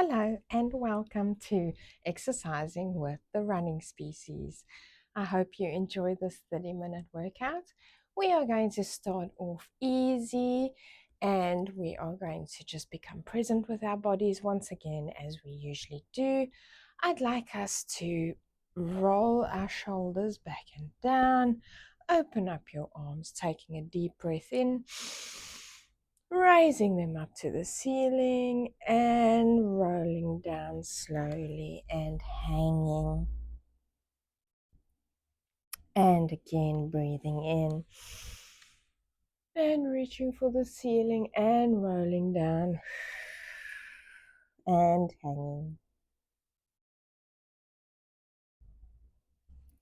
Hello and welcome to Exercising with the Running Species. I hope you enjoy this 30-minute workout. We are going to start off easy and we are going to just become present with our bodies once again as we usually do. I'd like us to roll our shoulders back and down, open up your arms, taking a deep breath in, raising them up to the ceiling and rolling down slowly and hanging. And again, breathing in and reaching for the ceiling and rolling down and hanging.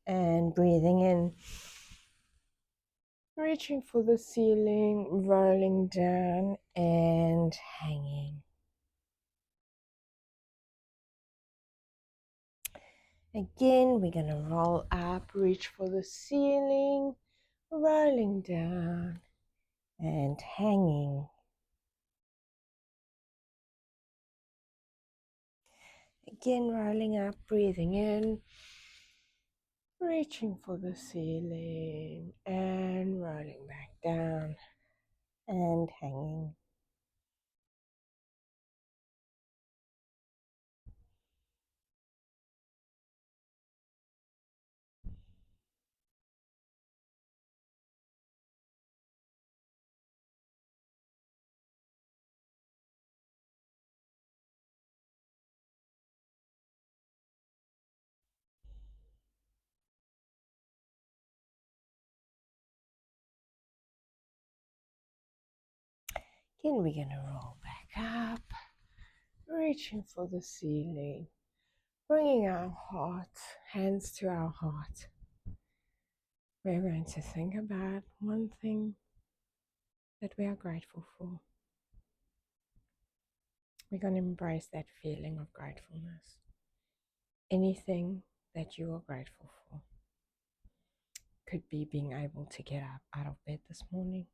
And breathing in, reaching for the ceiling, rolling down and hanging. Again, we're going to roll up, reach for the ceiling, rolling down and hanging. Again, rolling up, breathing in, reaching for the ceiling and rolling back down and hanging. Again, we're going to roll back up, reaching for the ceiling, bringing our heart, hands to our heart. We're going to think about one thing that we are grateful for. We're going to embrace that feeling of gratefulness. Anything that you are grateful for. Could be being able to get up out of bed this morning.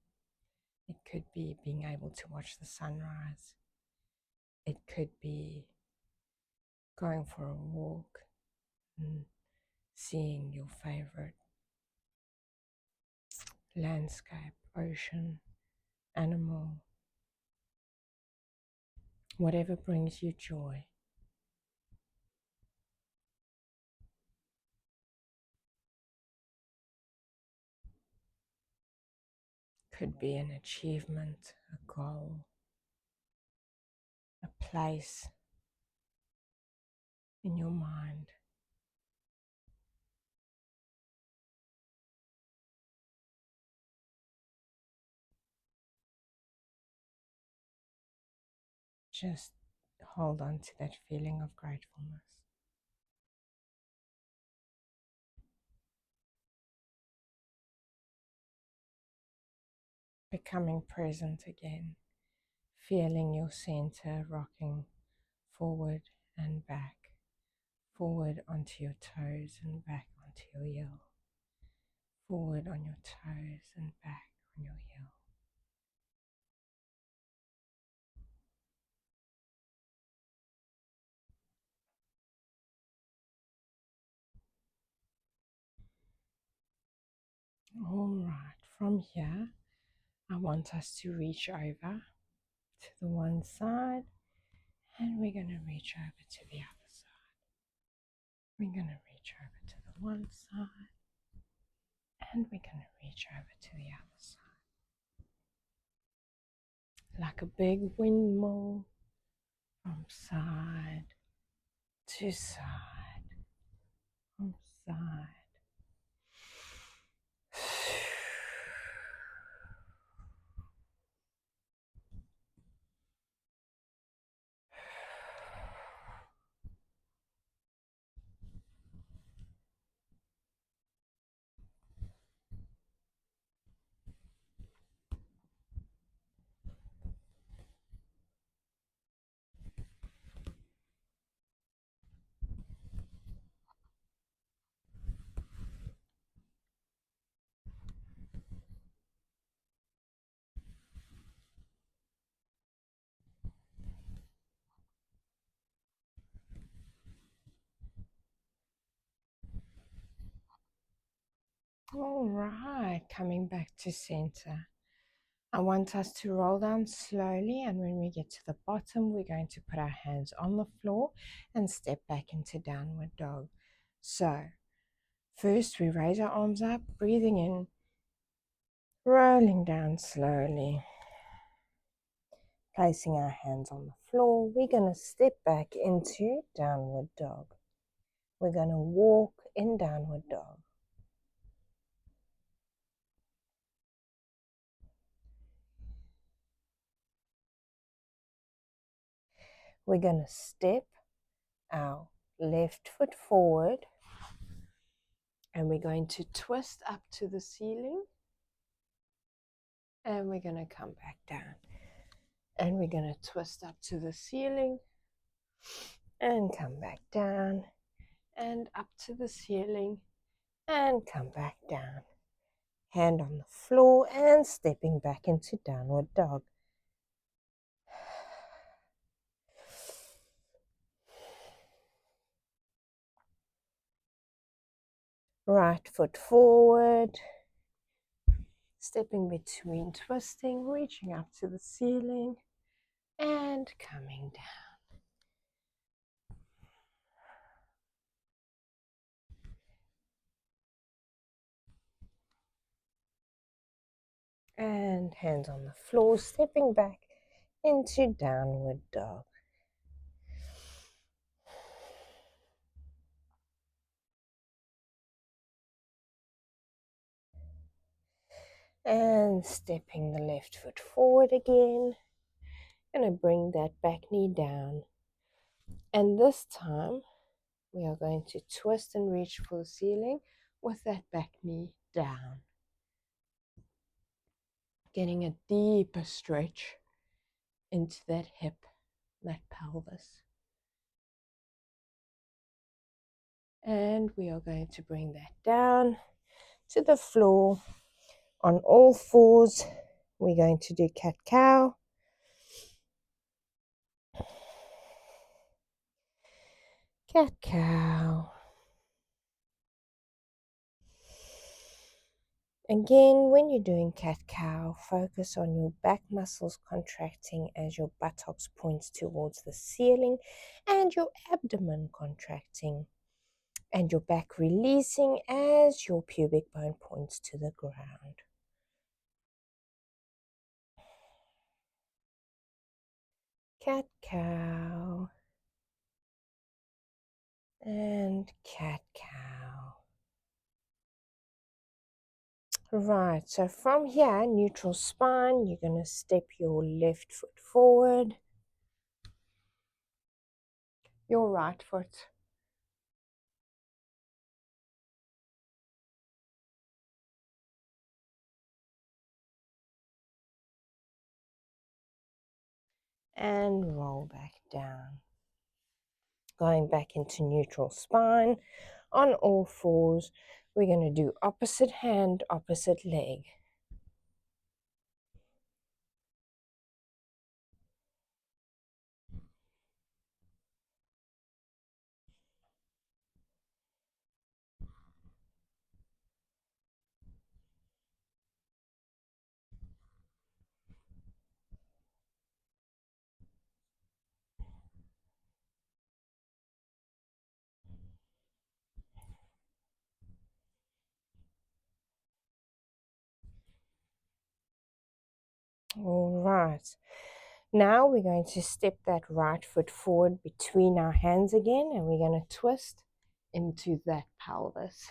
It could be being able to watch the sunrise. It could be going for a walk and seeing your favorite landscape, ocean, animal, whatever brings you joy. Could be an achievement, a goal, a place in your mind. Just hold on to that feeling of gratefulness. Becoming present again, feeling your center rocking forward and back, forward onto your toes and back onto your heel, forward on your toes and back on your heel. All right, from here, I want us to reach over to the one side and we're going to reach over to the other side. We're going to reach over to the one side and we're going to reach over to the other side. Like a big windmill from side to side, from side. All right, coming back to center. I want us to roll down slowly, and when we get to the bottom, we're going to put our hands on the floor and step back into downward dog. So, first we raise our arms up, breathing in, rolling down slowly. Placing our hands on the floor, we're going to step back into downward dog. We're going to walk in downward dog. We're going to step our left foot forward, and we're going to twist up to the ceiling, and we're going to come back down. And we're going to twist up to the ceiling and come back down, and up to the ceiling and come back down. Hand on the floor and stepping back into downward dog. Right foot forward, stepping between, twisting, reaching up to the ceiling and coming down. And hands on the floor, stepping back into downward dog. And stepping the left foot forward again. Going to bring that back knee down. And this time, we are going to twist and reach for the ceiling with that back knee down. Getting a deeper stretch into that hip, that pelvis. And we are going to bring that down to the floor on all fours. We're going to do cat-cow. Cat-cow. Again, when you're doing cat-cow, focus on your back muscles contracting as your buttocks points towards the ceiling and your abdomen contracting and your back releasing as your pubic bone points to the ground. Cat-cow and cat-cow. Right, so from here, neutral spine, you're going to step your left foot forward, your right foot, and roll back down. Going back into neutral spine on all fours, we're going to do opposite hand, opposite leg. All right. Now we're going to step that right foot forward between our hands again, and we're going to twist into that pelvis.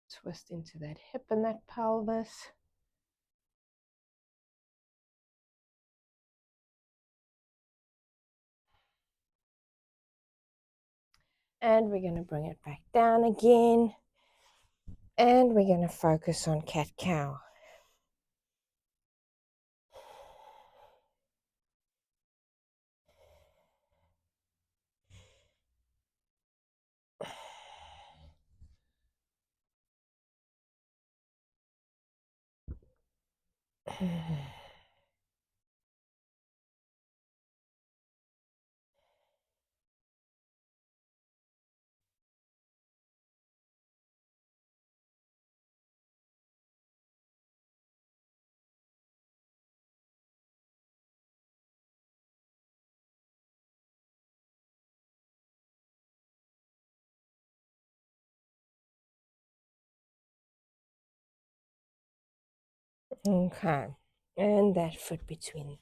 Twist into that hip and that pelvis. And we're going to bring it back down again. And we're going to focus on cat-cow. Okay, and that foot between.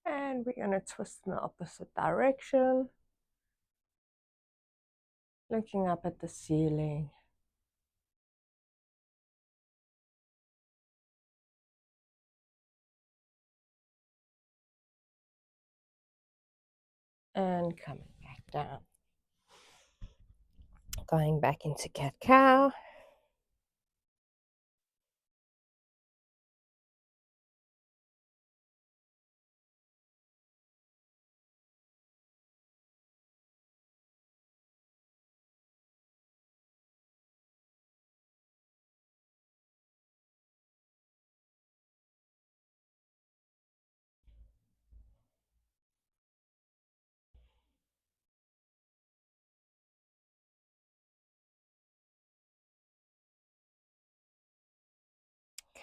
And we're going to twist in the opposite direction, looking up at the ceiling. And coming back down. Going back into cat-cow.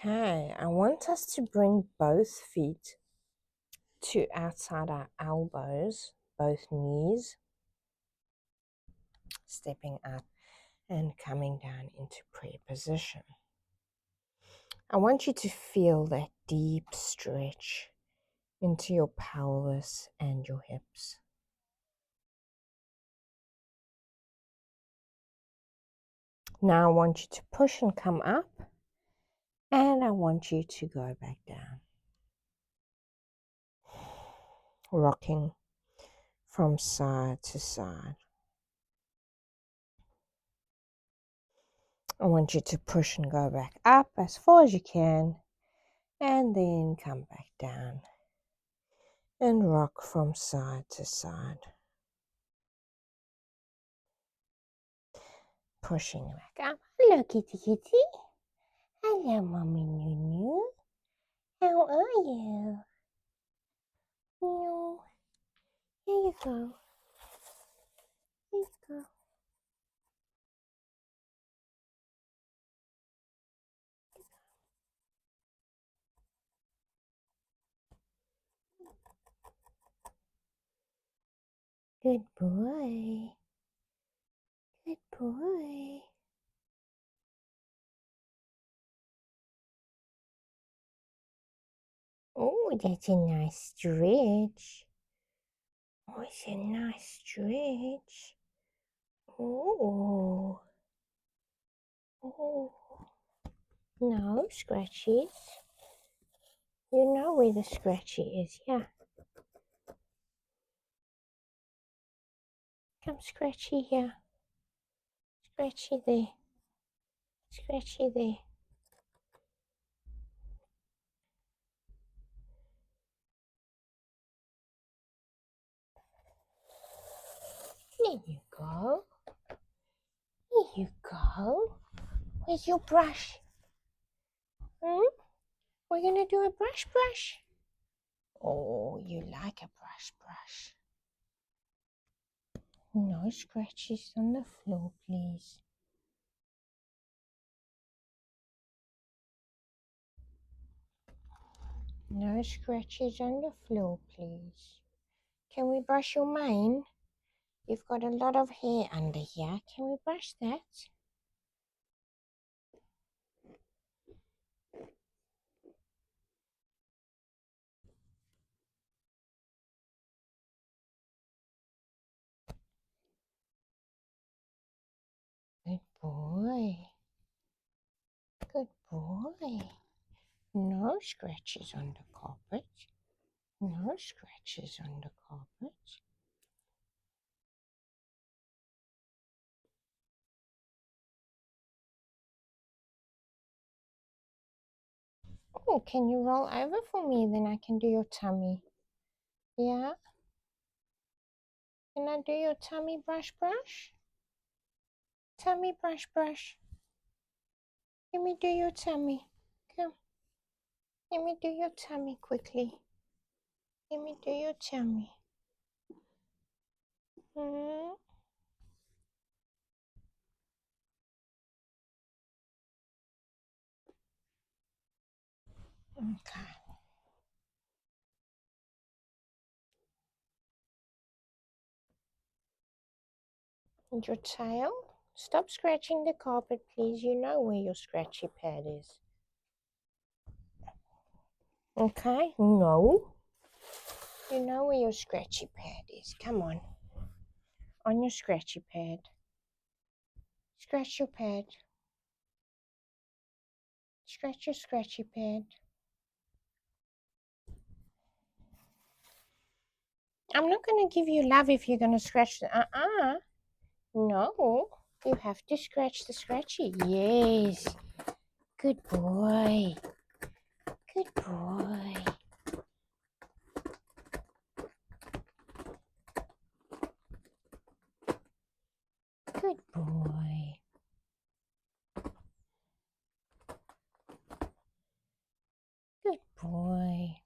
Okay, I want us to bring both feet to outside our elbows, both knees, stepping up and coming down into prayer position. I want you to feel that deep stretch into your pelvis and your hips. Now I want you to push and come up, and I want you to go back down. Rocking from side to side. I want you to push and go back up as far as you can, and then come back down and rock from side to side. Pushing back up. Hello, kitty kitty. Hello, mommy Nunu. How are you? No. Here you go. Here you go. Good boy. Good boy. Oh, that's a nice stretch. Oh, it's a nice stretch. Oh. Oh. No scratches. You know where the scratchy is, yeah. Come scratchy here. Scratchy there. Scratchy there. There you go. There you go. Where's your brush? We're gonna do a brush. Oh, you like a brush. No scratches on the floor, please. No scratches on the floor, please. Can we brush your mane? You've got a lot of hair under here. Can we brush that? Good boy. Good boy. No scratches on the carpet. No scratches on the carpet. Oh, can you roll over for me? Then I can do your tummy. Yeah? Can I do your tummy brush? Tummy brush. Let me do your tummy. Come. Let me do your tummy quickly. Let me do your tummy. Mm. Okay. And your tail? Stop scratching the carpet, please. You know where your scratchy pad is. Okay, no. You know where your scratchy pad is. Come on your scratchy pad. Scratch your pad. Scratch your scratchy pad. I'm not going to give you love if you're going to scratch the... No, you have to scratch the scratchy. Yes. Good boy. Good boy. Good boy. Good boy.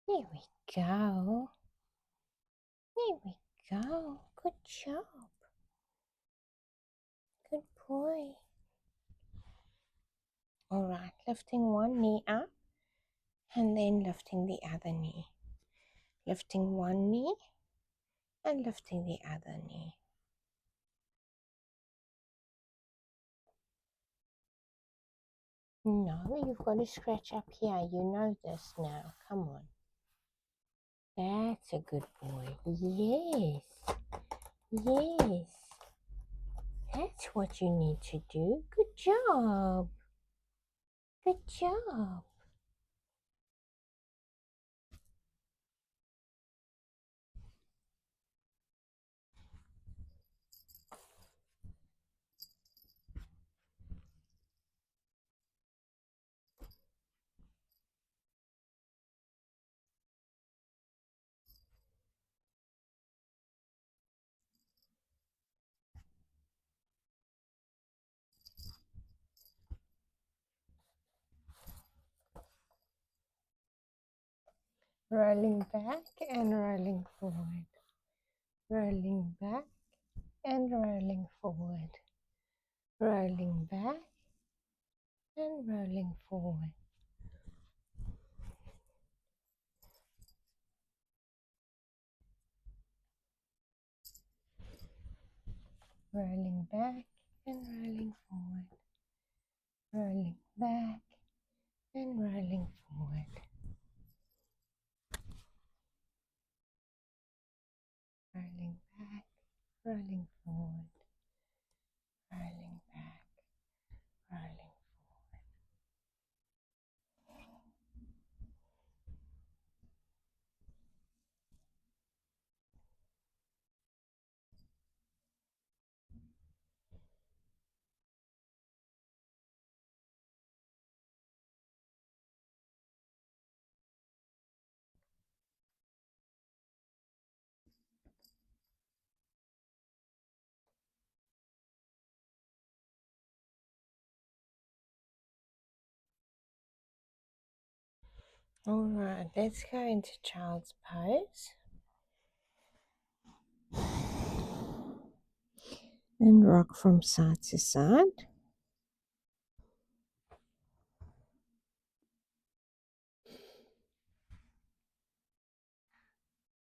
There we go. There we go. Good job. Good boy. All right, lifting one knee up and then lifting the other knee. Lifting one knee and lifting the other knee. No, you've got to scratch up here. You know this now. Come on. That's a good boy. Yes. Yes. That's what you need to do. Good job. Good job. Rolling back and rolling forward. Rolling back and rolling forward. Rolling back and rolling forward. Rolling back and rolling forward. Rolling back and rolling forward. Rolling back, rolling forward. Rolling back, rolling. All right, let's go into child's pose. And rock from side to side.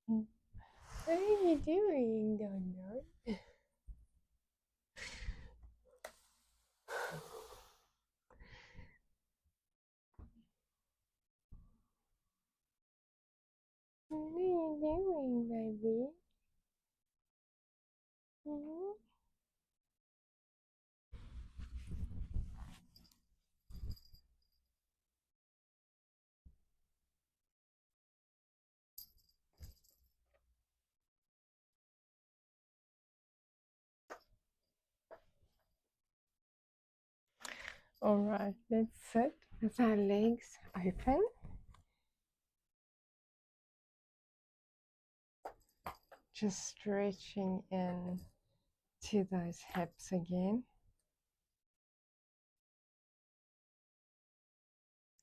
What are you doing, Donald? What are you doing, baby? Mm-hmm. All right, let's sit with our legs open. Just stretching in to those hips again.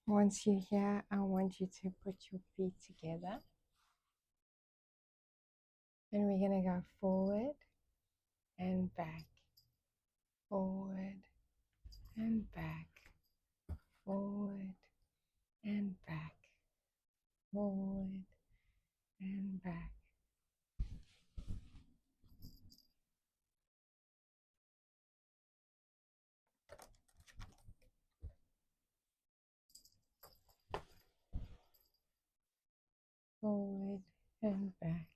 Once you're here, I want you to put your feet together. And we're going to go forward and back, forward and back, forward and back, forward and back. and back,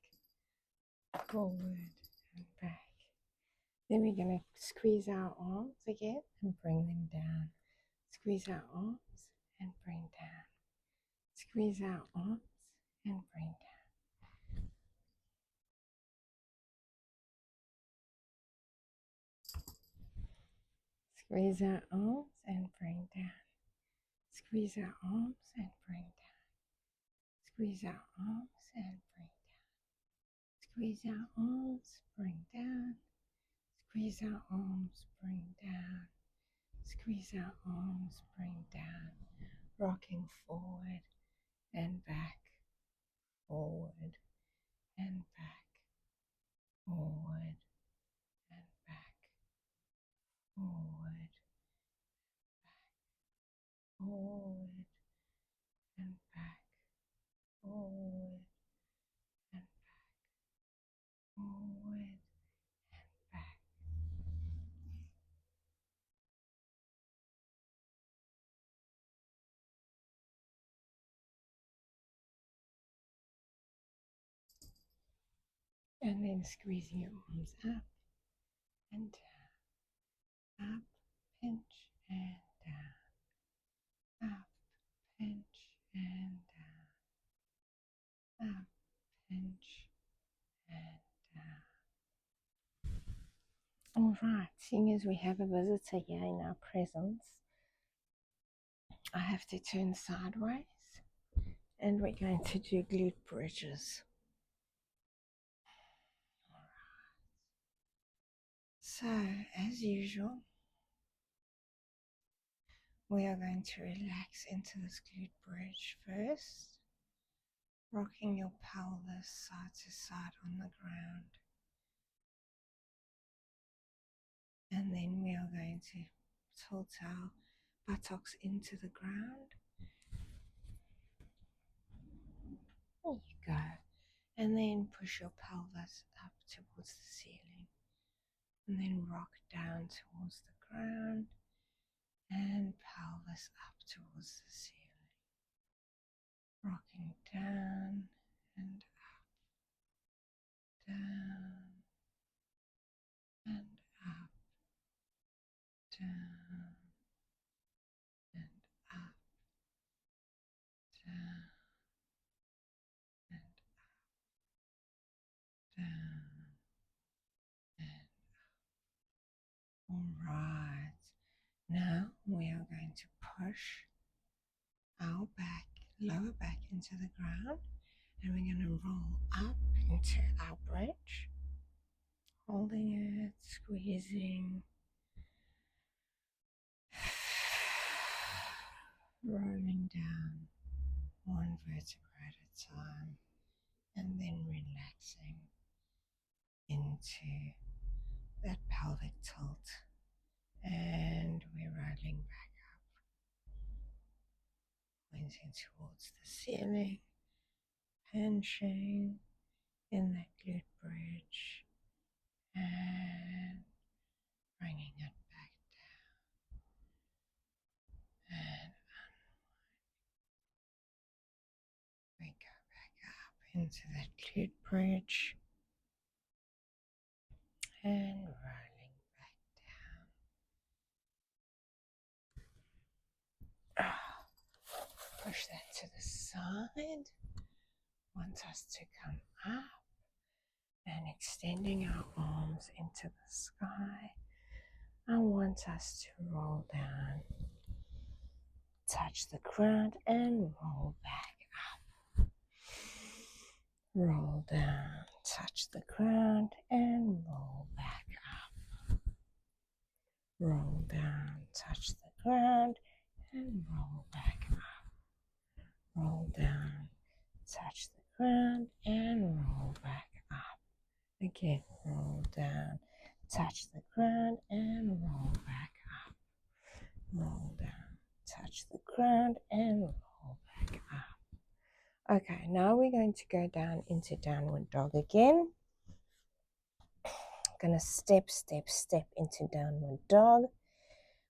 forward and back. Then we're going to squeeze our arms again and bring them down. Squeeze our arms and bring down. Squeeze our arms and bring down. Squeeze our arms and bring down. Squeeze our arms and bring down. Squeeze our arms and bring down. Squeeze our arms, bring down. Squeeze our arms, bring down. Squeeze our arms, bring down. Rocking forward and back, forward and back, forward and back, forward, back, forward and back, forward and back, forward and back. And then squeezing your arms up and down, up, pinch and down, up, pinch and down, up, pinch and down. All right, seeing as we have a visitor here in our presence, I have to turn sideways and we're going to do glute bridges. All right. So, as usual, we are going to relax into this glute bridge first, rocking your pelvis side to side on the ground. And then we are going to tilt our buttocks into the ground. There you go. And then push your pelvis up towards the ceiling. And then rock down towards the ground and pelvis up towards the ceiling. Rocking down and up, down and up, down and up, down and up, down and up. All right. Now we are going to push our back, lower back into the ground, and we're going to roll up into our bridge, holding it, squeezing, rolling down one vertebra at a time, and then relaxing into that pelvic tilt, and we're rolling back up, pointing towards the ceiling, pinching in that glute bridge, and bringing it back down, and we go back up into that glute bridge, and rolling back down. Push that to the side. Want us to come up and extending our arms into the sky. I want us to roll down, touch the ground and roll back up. Roll down, touch the ground and roll back up. Roll down, touch the ground and roll back up. Roll down, touch the ground and roll back up. Again, roll down, touch the ground and roll back up. Roll down, touch the ground and roll back up. Okay, now we're going to go down into downward dog again. Going to step, step, step into downward dog.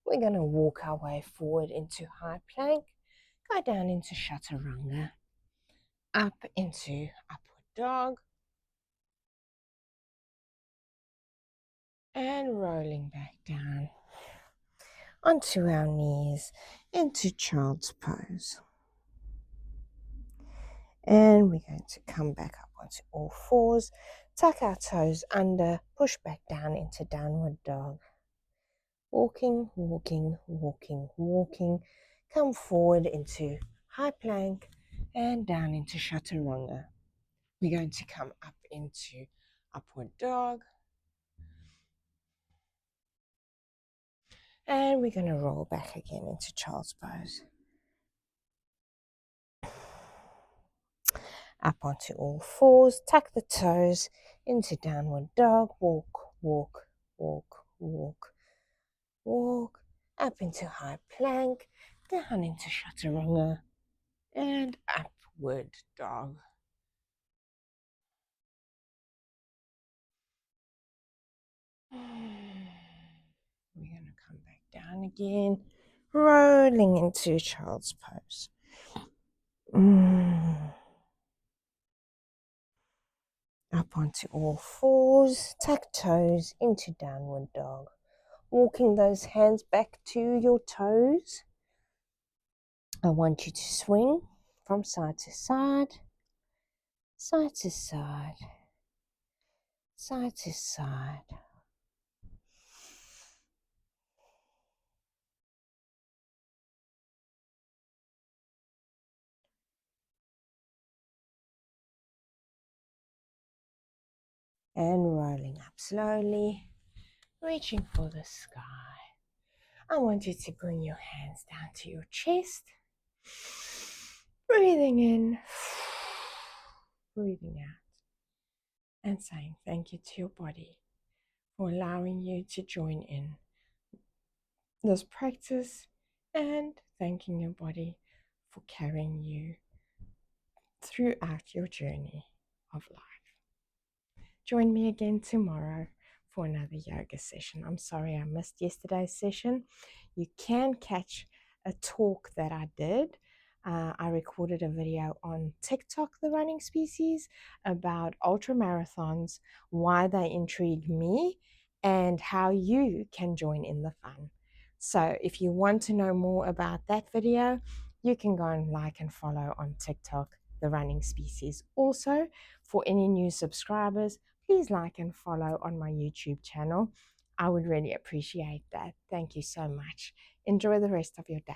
We're going to walk our way forward into high plank, go down into chaturanga, up into upward dog. And rolling back down onto our knees into child's pose. And we're going to come back up onto all fours, tuck our toes under, push back down into downward dog. Walking, walking, walking, walking. Come forward into high plank and down into chaturanga. We're going to come up into upward dog. And we're going to roll back again into child's pose. Up onto all fours, tuck the toes into downward dog. Walk, walk, walk, walk, walk. Up into high plank, down into chaturanga, and upward dog. We're going to come back down again, rolling into child's pose. Up onto all fours, tuck toes into downward dog. Walking those hands back to your toes. I want you to swing from side to side, side to side, side to side. And rolling up slowly, reaching for the sky. I want you to bring your hands down to your chest. Breathing in, breathing out, and saying thank you to your body for allowing you to join in this practice, and thanking your body for carrying you throughout your journey of life. Join me again tomorrow for another yoga session. I'm sorry I missed yesterday's session. You can catch a talk that I did. I recorded a video on TikTok, The Running Species, about ultra marathons, why they intrigue me, and how you can join in the fun. So if you want to know more about that video, you can go and like and follow on TikTok, The Running Species. Also, for any new subscribers, please like and follow on my YouTube channel. I would really appreciate that. Thank you so much. Enjoy the rest of your day.